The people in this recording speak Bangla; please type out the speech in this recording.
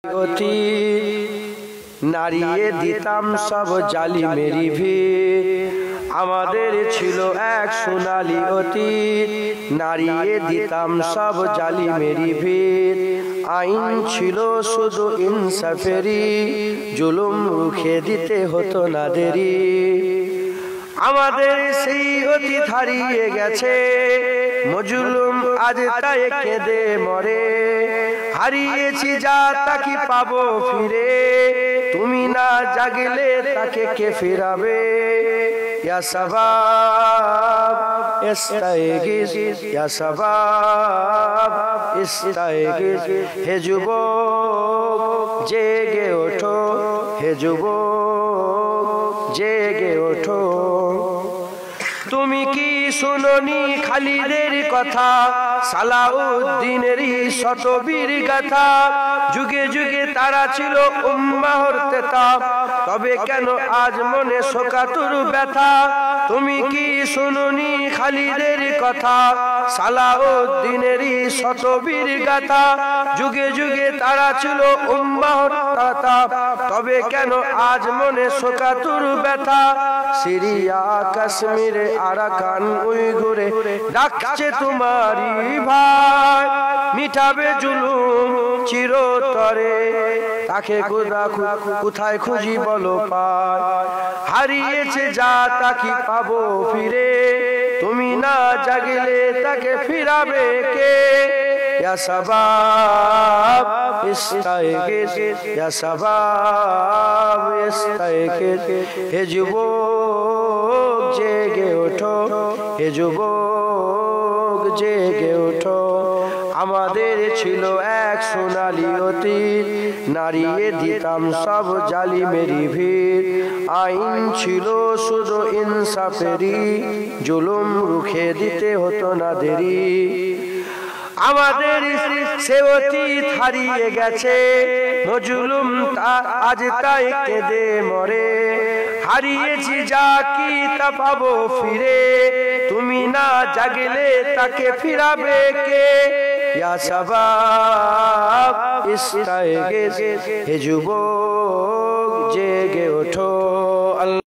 অতি নারিয়ে দিতাম সব জালিমেরই ভিড়। আমাদের ছিল এক সোনালী অতীত, নারিয়ে দিতাম সব জালিমেরই ভিড়। আইন ছিল শুধু ইনসাফেরই, জুলুম রুখে দিতে হতো না দেরি। আমাদের সেই অতীত হারিয়ে গেছে, মজলুম আজ তাই কেঁদে মরে। হারিয়েছি যা তা কি পাবো ফিরে, তুমি না জাগলে তাকে কে ফিরাবে। ইয়া শাবাব ইস্তাইগিজ, ইয়া শাবাব ইস্তাইগিজ। হে যুবক জেগে ওঠো, হে যুবক জেগে ওঠো। তুমি কি শুনোনি খালিদের কথা, সালাউদ্দিনেরই শতবীর গাথা। যুগে যুগে তারা ছিল উম্মাহর তেতাব, তবে কেন আজ মনে শোকাতুর ব্যথা। তুমি কি শুনোনি খালিদের কথা, সালাউদ্দিনেরই শতবীর গাথা। যুগে যুগে তারা ছিল উম্মাহর তেতাব, তবে কেন আজ মনে শোকাতুর ব্যথা। সিরিয়া কাশ্মীরে আরাকান উইঘুরে ডাকছে তোমারই ভাই, মিটাবে জুলুম চিরতরে। তাকে কোথায় খুঁজি বলো পায়, হারিয়েছে যা তা কি পাবো ফিরে। তুমি না জাগলে তাকে ফিরাবে কে। ইয়া শাবাব ইস্তাইগিজ, ইয়া শাবাব ইস্তাইগিজ। হে যুবক জেগে ওঠো, হে যুবক জেগে ওঠো। আমাদের ছিল এক সোনালী অতীত, নারিয়ে দিতাম সব জালিমেরই ভিড়। আইন ছিল শুধু ইনসাফেরই, জুলুম রুখে দিতে হতো না দেরি। আমাদের সে অতীত হারিয়ে গেছে, মজলুম আজ তাই কেঁদে মরে। হারিয়েছি যা কি তা পাবো ফিরে, তুমি না জাগলে তাকে ফিরাবে কে। ইয়া শাবাব ইস্তাইগিজ, হে যুবক জেগে ওঠো।